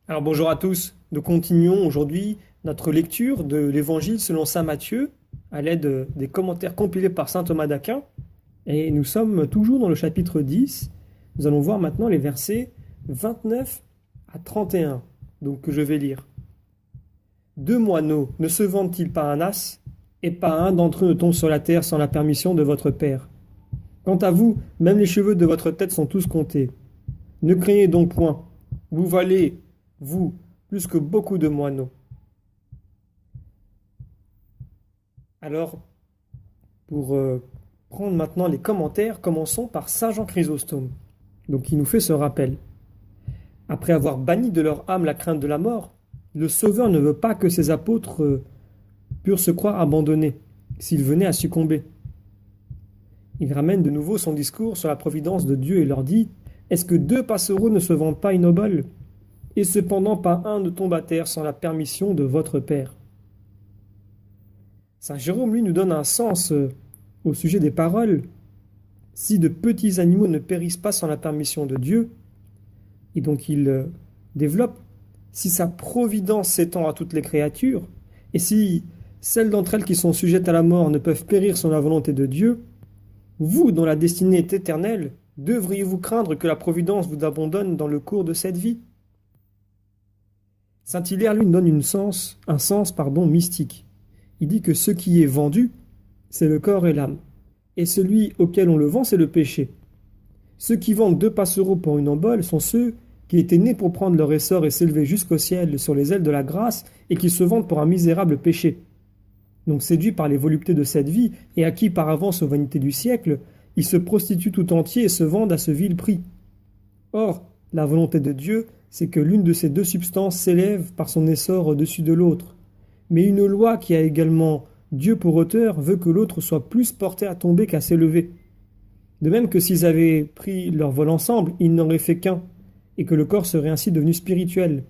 Alors bonjour à tous, nous continuons aujourd'hui notre lecture de l'Évangile selon saint Matthieu à l'aide des commentaires compilés par saint Thomas d'Aquin et nous sommes toujours dans le chapitre 10. Nous allons voir maintenant les versets 29 à 31, donc que je vais lire. Deux moineaux ne se vendent-ils pas un as, et pas un d'entre eux ne tombe sur la terre sans la permission de votre Père? Quant à vous, même les cheveux de votre tête sont tous comptés. Ne craignez donc point, vous valez, vous, plus que beaucoup de moineaux. Alors, pour prendre maintenant les commentaires, commençons par saint Jean Chrysostome, donc qui nous fait ce rappel. Après avoir banni de leur âme la crainte de la mort, le Sauveur ne veut pas que ses apôtres purent se croire abandonnés, s'ils venaient à succomber. Il ramène de nouveau son discours sur la providence de Dieu et leur dit « Est-ce que deux passereaux ne se vendent pas une obole ? Et cependant pas un ne tombe à terre sans la permission de votre Père. » Saint Jérôme, lui, nous donne un sens au sujet des paroles. Si de petits animaux ne périssent pas sans la permission de Dieu, et donc il développe, si sa providence s'étend à toutes les créatures, et si celles d'entre elles qui sont sujettes à la mort ne peuvent périr sans la volonté de Dieu, vous, dont la destinée est éternelle, devriez-vous craindre que la providence vous abandonne dans le cours de cette vie? Saint Hilaire, lui, donne un sens mystique. Il dit que ce qui est vendu, c'est le corps et l'âme. Et celui auquel on le vend, c'est le péché. Ceux qui vendent deux passereaux pour une obole sont ceux qui étaient nés pour prendre leur essor et s'élever jusqu'au ciel sur les ailes de la grâce et qui se vendent pour un misérable péché. Donc séduits par les voluptés de cette vie et acquis par avance aux vanités du siècle, ils se prostituent tout entiers et se vendent à ce vil prix. Or, la volonté de Dieu, c'est que l'une de ces deux substances s'élève par son essor au-dessus de l'autre. Mais une loi qui a également Dieu pour auteur veut que l'autre soit plus porté à tomber qu'à s'élever. De même que s'ils avaient pris leur vol ensemble, ils n'auraient fait qu'un, et que le corps serait ainsi devenu spirituel.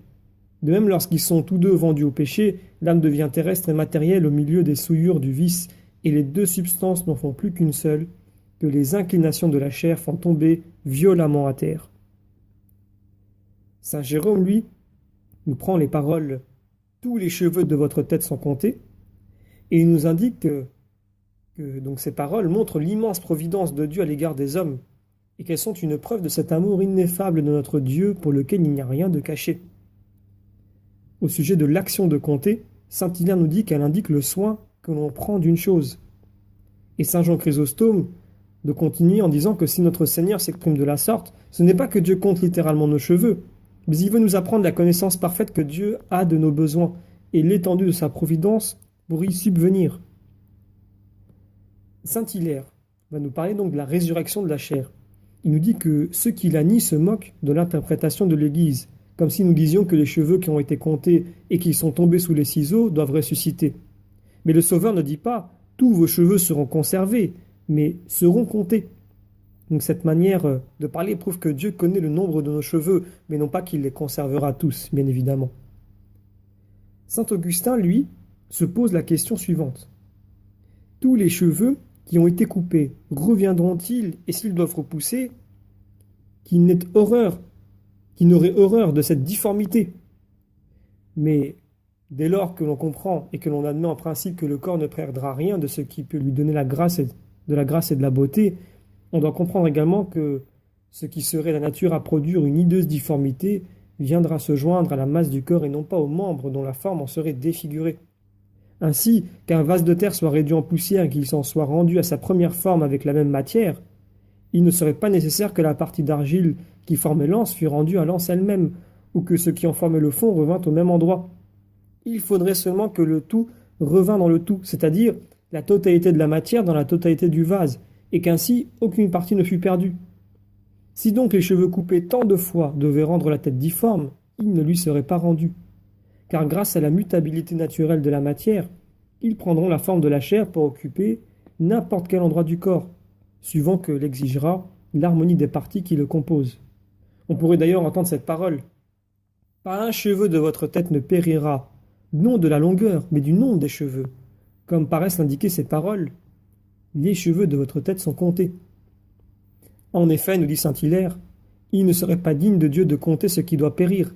De même, lorsqu'ils sont tous deux vendus au péché, l'âme devient terrestre et matérielle au milieu des souillures du vice, et les deux substances n'en font plus qu'une seule, que les inclinations de la chair font tomber violemment à terre. Saint Jérôme, lui, nous prend les paroles « Tous les cheveux de votre tête sont comptés » et il nous indique que donc ces paroles montrent l'immense providence de Dieu à l'égard des hommes et qu'elles sont une preuve de cet amour ineffable de notre Dieu pour lequel il n'y a rien de caché. Au sujet de l'action de compter, saint Hilaire nous dit qu'elle indique le soin que l'on prend d'une chose. Et saint Jean Chrysostome de continuer en disant que si notre Seigneur s'exprime de la sorte, ce n'est pas que Dieu compte littéralement nos cheveux, mais il veut nous apprendre la connaissance parfaite que Dieu a de nos besoins et l'étendue de sa providence pour y subvenir. Saint Hilaire va nous parler donc de la résurrection de la chair. Il nous dit que ceux qui la nient se moquent de l'interprétation de l'Église, comme si nous disions que les cheveux qui ont été comptés et qui sont tombés sous les ciseaux doivent ressusciter. Mais le Sauveur ne dit pas « tous vos cheveux seront conservés », mais seront comptés. Donc cette manière de parler prouve que Dieu connaît le nombre de nos cheveux, mais non pas qu'il les conservera tous, bien évidemment. Saint Augustin, lui, se pose la question suivante. Tous les cheveux qui ont été coupés reviendront-ils, et s'ils doivent repousser, qu'il n'aurait horreur de cette difformité? Mais dès lors que l'on comprend et que l'on admet en principe que le corps ne perdra rien de ce qui peut lui donner de la grâce et de la beauté, on doit comprendre également que ce qui serait la nature à produire une hideuse difformité viendra se joindre à la masse du corps et non pas aux membres dont la forme en serait défigurée. Ainsi, qu'un vase de terre soit réduit en poussière et qu'il s'en soit rendu à sa première forme avec la même matière, il ne serait pas nécessaire que la partie d'argile qui formait l'anse fût rendue à l'anse elle-même, ou que ce qui en formait le fond revint au même endroit. Il faudrait seulement que le tout revint dans le tout, c'est-à-dire la totalité de la matière dans la totalité du vase, et qu'ainsi aucune partie ne fût perdue. Si donc les cheveux coupés tant de fois devaient rendre la tête difforme, ils ne lui seraient pas rendus. Car grâce à la mutabilité naturelle de la matière, ils prendront la forme de la chair pour occuper n'importe quel endroit du corps, suivant que l'exigera l'harmonie des parties qui le composent. On pourrait d'ailleurs entendre cette parole. Pas un cheveu de votre tête ne périra, non de la longueur, mais du nombre des cheveux. Comme paraissent l'indiquer ces paroles, les cheveux de votre tête sont comptés. En effet, nous dit saint Hilaire, il ne serait pas digne de Dieu de compter ce qui doit périr.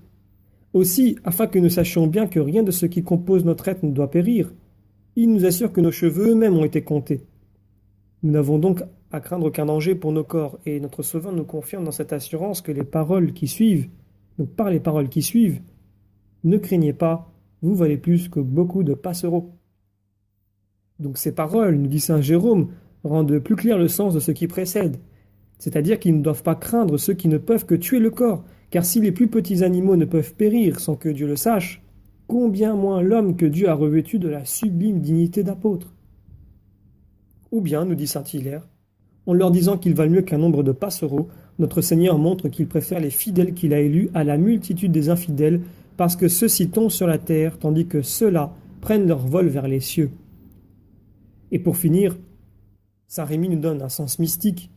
Aussi, afin que nous sachions bien que rien de ce qui compose notre être ne doit périr, il nous assure que nos cheveux eux-mêmes ont été comptés. Nous n'avons donc à craindre aucun danger pour nos corps, et notre Sauveur nous confirme dans cette assurance que les paroles qui suivent, donc par les paroles qui suivent, ne craignez pas, vous valez plus que beaucoup de passereaux. Donc ces paroles, nous dit saint Jérôme, rendent plus clair le sens de ce qui précède, c'est-à-dire qu'ils ne doivent pas craindre ceux qui ne peuvent que tuer le corps, car si les plus petits animaux ne peuvent périr sans que Dieu le sache, combien moins l'homme que Dieu a revêtu de la sublime dignité d'apôtre. Ou bien, nous dit saint Hilaire, en leur disant qu'ils valent mieux qu'un nombre de passereaux, notre Seigneur montre qu'il préfère les fidèles qu'il a élus à la multitude des infidèles, parce que ceux-ci tombent sur la terre, tandis que ceux-là prennent leur vol vers les cieux. Et pour finir, saint Rémi nous donne un sens mystique.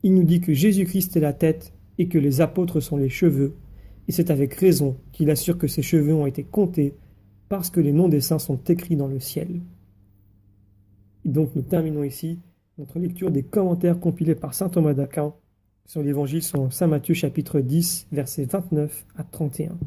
Il nous dit que Jésus-Christ est la tête et que les apôtres sont les cheveux, et c'est avec raison qu'il assure que ces cheveux ont été comptés, parce que les noms des saints sont écrits dans le ciel. Et donc nous terminons ici notre lecture des commentaires compilés par saint Thomas d'Aquin sur l'évangile selon saint Matthieu chapitre 10, versets 29 à 31.